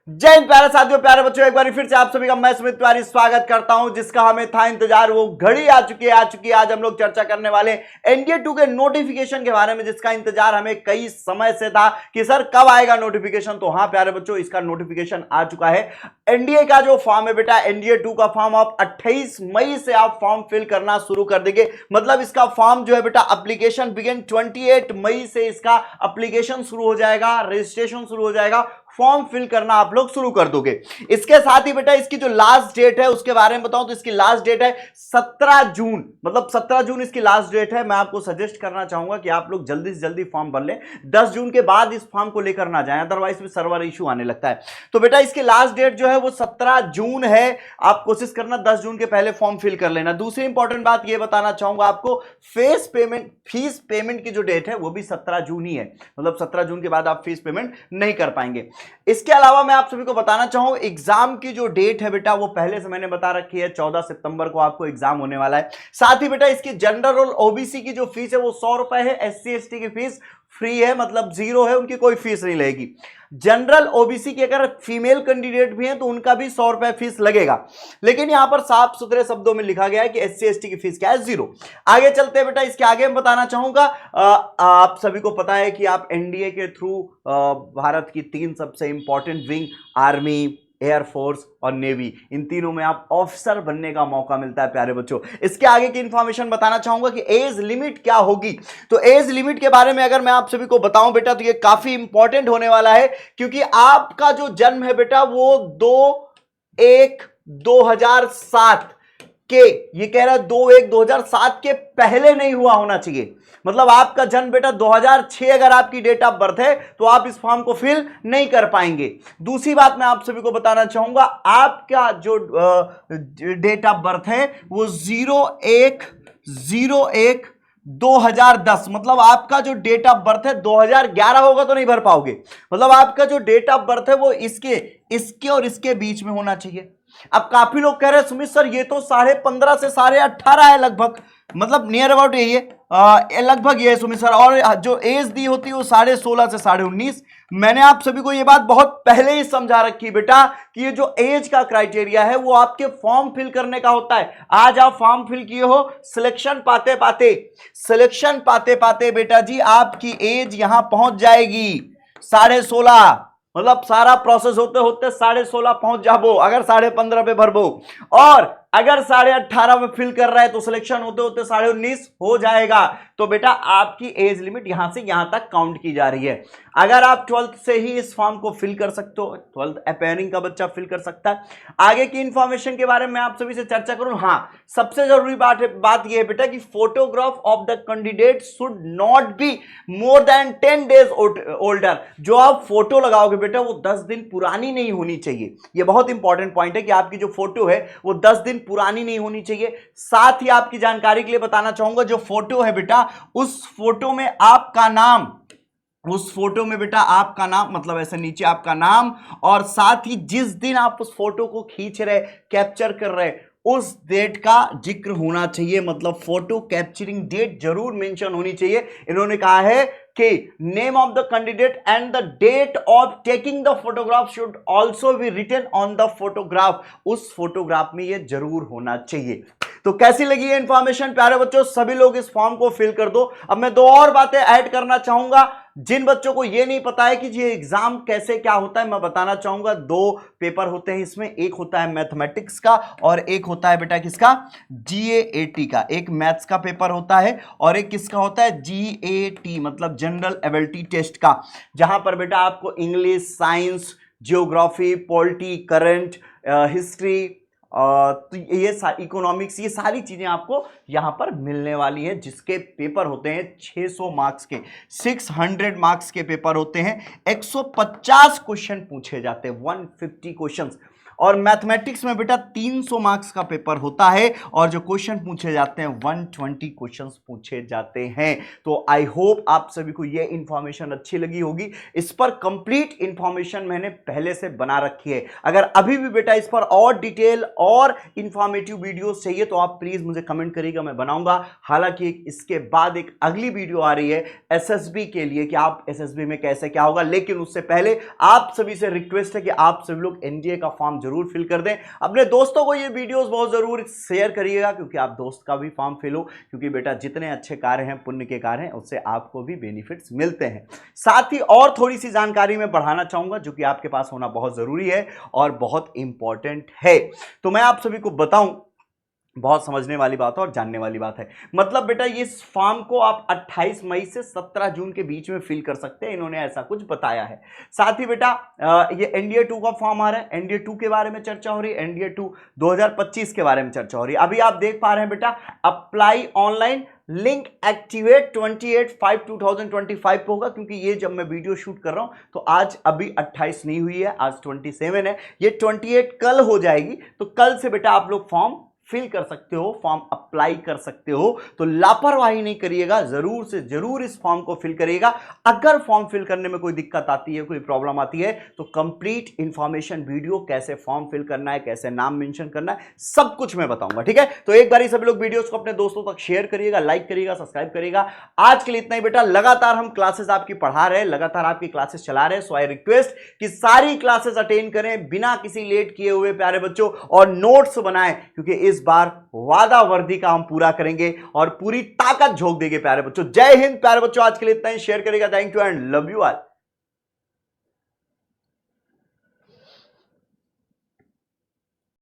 जय हिंद प्यारे साथियों, प्यारे बच्चों, एक बार फिर से आप सभी का मैं सुमित तिवारी स्वागत करता हूं। जिसका हमें था इंतजार, वो घड़ी आ चुकी है। आज हम लोग चर्चा करने वाले एनडीए 2 के नोटिफिकेशन के बारे में, जिसका इंतजार हमें कई समय से था कि सर कब आएगा नोटिफिकेशन। तो हाँ प्यारे बच्चों, इसका नोटिफिकेशन आ चुका है। एनडीए का जो फॉर्म है बेटा, एनडीए 2 का फॉर्म आप 28 मई से आप फॉर्म फिल करना शुरू कर देंगे। मतलब इसका फॉर्म जो है बेटा, एप्लीकेशन बिगिन 28 मई से इसका एप्लीकेशन शुरू हो जाएगा, रजिस्ट्रेशन शुरू हो जाएगा, फॉर्म फिल करना आप लोग शुरू कर दोगे। इसके साथ ही बेटा इसकी जो लास्ट डेट है उसके बारे में बताऊं तो इसकी लास्ट डेट है 17 जून। मतलब 17 जून इसकी लास्ट डेट है। मैं आपको सजेस्ट करना चाहूंगा कि आप लोग जल्दी से जल्दी फॉर्म भर लें। 10 जून के बाद इस फॉर्म को लेकर ना जाएं, अदरवाइज भी सर्वर इशू आने लगता है। तो बेटा इसकी लास्ट डेट जो है वो 17 जून है। आप कोशिश करना 10 जून के पहले फॉर्म फिल कर लेना। दूसरी इंपॉर्टेंट बात ये बताना चाहूंगा आपको, फीस पेमेंट की जो डेट है वो भी 17 जून ही है। मतलब 17 जून के बाद आप फीस पेमेंट नहीं कर पाएंगे। इसके अलावा मैं आप सभी को बताना चाहूं, एग्जाम की जो डेट है बेटा वो पहले से मैंने बता रखी है, 14 सितंबर को आपको एग्जाम होने वाला है। साथ ही बेटा इसकी जनरल और ओबीसी की जो फीस है वो 100 रुपए है। एससी एसटी की फीस फ्री है, मतलब जीरो है, उनकी कोई फीस नहीं लगेगी। जनरल ओबीसी की अगर फीमेल कैंडिडेट भी हैं तो उनका भी 100 रुपए फीस लगेगा। लेकिन यहां पर साफ सुथरे शब्दों में लिखा गया है कि एससी एसटी की फीस क्या है, जीरो। आगे चलते हैं बेटा, इसके आगे मैं बताना चाहूंगा, आप सभी को पता है कि आप एनडीए के थ्रू भारत की 3 सबसे इंपॉर्टेंट विंग, आर्मी, एयरफोर्स और नेवी, इन तीनों में आप ऑफिसर बनने का मौका मिलता है प्यारे बच्चों। इसके आगे की इंफॉर्मेशन बताना चाहूंगा कि एज लिमिट क्या होगी। तो एज लिमिट के बारे में अगर मैं आप सभी को बताऊं बेटा, तो ये काफी इंपॉर्टेंट होने वाला है, क्योंकि आपका जो जन्म है बेटा वो 2/1/2007 के, ये कह रहा है 2/1/2007 के पहले नहीं हुआ होना चाहिए। मतलब आपका जन्म बेटा 2006 अगर आपकी डेट ऑफ बर्थ है तो आप इस फॉर्म को फिल नहीं कर पाएंगे। दूसरी बात मैं आप सभी को बताना चाहूंगा, आपका जो डेट ऑफ बर्थ है वो 01/01/2010, मतलब आपका जो डेट ऑफ बर्थ है 2011 होगा तो नहीं भर पाओगे। मतलब आपका जो डेट ऑफ बर्थ है वो इसके और इसके बीच में होना चाहिए। अब काफी लोग कह रहे हैं सुमित सर ये तो 15.5 से 18.5 है लगभग, मतलब नियर अबाउट यही है, लगभग ये है सुमित सर। और जो एज दी होती है वो 16.5 से 19.5। मैंने आप सभी को ये बात बहुत पहले ही समझा रखी बेटा कि ये जो एज का क्राइटेरिया है वो आपके फॉर्म फिल करने का होता है। आज आप फॉर्म फिल किए हो, सिलेक्शन पाते पाते बेटा जी आपकी एज यहां पहुंच जाएगी 16.5। मतलब सारा प्रोसेस होते होते 16.5 पहुंच जाबो, अगर 15.5 पे भरबो। और अगर 18.5 में फिल कर रहा है तो सिलेक्शन होते होते 19.5 हो जाएगा। तो बेटा आपकी एज लिमिट यहां से यहां तक काउंट की जा रही है। अगर आप 12th से ही इस फॉर्म को फिल कर सकते हो, 12th अपेयरिंग का बच्चा फिल कर सकता है। आगे की इंफॉर्मेशन के बारे में आप सभी से चर्चा करूं। हाँ, सबसे जरूरी बात यह है बेटा कि photograph of the candidate should not be more than 10 days older. जो आप फोटो लगाओगे बेटा वो 10 दिन पुरानी नहीं होनी चाहिए। यह बहुत इंपॉर्टेंट पॉइंट है कि आपकी जो फोटो है वो 10 दिन पुरानी नहीं होनी चाहिए। साथ ही आपकी जानकारी के लिए बताना चाहूंगा, जो फोटो है बेटा उस फोटो में आपका नाम, मतलब ऐसे नीचे आपका नाम, और साथ ही जिस दिन आप उस फोटो को खींच रहे, कैप्चर कर रहे, उस डेट का जिक्र होना चाहिए। मतलब फोटो कैप्चरिंग डेट जरूर मेंशन होनी चाहिए। इन्होंने कहा है कि name of the candidate and the date of taking the photograph should also be written on the photograph. उस फोटोग्राफ में यह जरूर होना चाहिए। तो कैसी लगी ये इंफॉर्मेशन प्यारे बच्चों? सभी लोग इस फॉर्म को फिल कर दो। अब मैं 2 और बातें ऐड करना चाहूंगा। जिन बच्चों को ये नहीं पता है कि ये एग्जाम कैसे क्या होता है, मैं बताना चाहूंगा। 2 पेपर होते हैं इसमें, एक होता है मैथमेटिक्स का और एक होता है बेटा किसका, जीएटी का। एक मैथ्स का पेपर होता है और एक किसका होता है, जीएटी, मतलब जनरल एबिलिटी टेस्ट का, जहां पर बेटा आपको English, science, geography, polity, current, history, तो ये इकोनॉमिक्स, ये सारी चीजें आपको यहां पर मिलने वाली है, जिसके पेपर होते हैं 600 मार्क्स के, 600 मार्क्स के पेपर होते हैं। 150 क्वेश्चन पूछे जाते हैं, 150 क्वेश्चंस। और मैथमेटिक्स में बेटा 300 मार्क्स का पेपर होता है और जो क्वेश्चन पूछे जाते हैं 120 क्वेश्चंस पूछे जाते हैं। तो आई होप आप सभी को यह इंफॉर्मेशन अच्छी लगी होगी। इस पर कंप्लीट इंफॉर्मेशन मैंने पहले से बना रखी है। अगर अभी भी बेटा इस पर और डिटेल और इंफॉर्मेटिव वीडियोस चाहिए तो आप प्लीज मुझे कमेंट करिएगा, मैं बनाऊंगा। हालांकि इसके बाद एक अगली वीडियो आ रही है एसएसबी के लिए कि आप एसएसबी में कैसे क्या होगा, लेकिन उससे पहले आप सभी से रिक्वेस्ट है कि आप सभी लोग एनडीए का फॉर्म जरूर फिल कर दें। अपने दोस्तों को ये वीडियोस बहुत जरूर शेयर करिएगा क्योंकि आप दोस्त का भी फॉर्म फिल हो, क्योंकि बेटा जितने अच्छे कार्य हैं, पुण्य के कार्य हैं, उससे आपको भी बेनिफिट्स मिलते हैं। साथ ही और थोड़ी सी जानकारी मैं बढ़ाना चाहूंगा जो कि आपके पास होना बहुत जरूरी है और बहुत इंपॉर्टेंट है। तो मैं आप सभी को बताऊं, बहुत समझने वाली बात है और जानने वाली बात है। मतलब बेटा ये फॉर्म को आप 28 मई से 17 जून के बीच में फिल कर सकते हैं, इन्होंने ऐसा कुछ बताया है। साथ ही बेटा ये एनडीए 2 का फॉर्म आ रहा है, एनडीए 2 के बारे में चर्चा हो रही है, एनडीए 2 2025 के बारे में चर्चा हो रही है। अभी आप देख पा रहे हैं बेटा अप्लाई ऑनलाइन, लिंक एक्टिवेट 28/5/2025 पे होगा, क्योंकि ये जब मैं वीडियो शूट कर रहा हूं तो आज अभी 28 नहीं हुई है, आज 27 है, ये 28 कल हो जाएगी। तो कल से बेटा आप लोग फॉर्म फिल कर सकते हो, फॉर्म अप्लाई कर सकते हो। तो लापरवाही नहीं करिएगा, जरूर से जरूर इस फॉर्म को फिल करिएगा। अगर फॉर्म फिल करने में कोई दिक्कत आती है, कोई प्रॉब्लम आती है, तो कंप्लीट इंफॉर्मेशन वीडियो, कैसे फॉर्म फिल करना है, कैसे नाम मेंशन करना है, सब कुछ मैं बताऊंगा। ठीक है, तो एक बार सभी लोग वीडियोस को अपने दोस्तों तक शेयर करिएगा, लाइक करिएगा, सब्सक्राइब करिएगा। आज के लिए इतना ही बेटा। लगातार हम क्लासेस आपकी पढ़ा रहे हैं, लगातार आपकी क्लासेस चला रहे हैं। सो आई रिक्वेस्ट कि सारी क्लासेस अटेंड करें बिना किसी लेट किए हुए प्यारे बच्चों, और नोट्स बनाएं, क्योंकि इस बार वादा वर्दी का हम पूरा करेंगे और पूरी ताकत झोंक देंगे प्यारे बच्चों। जय हिंद प्यारे बच्चों। आज के लिए इतना ही, शेयर करेगा। Thank you and love you all.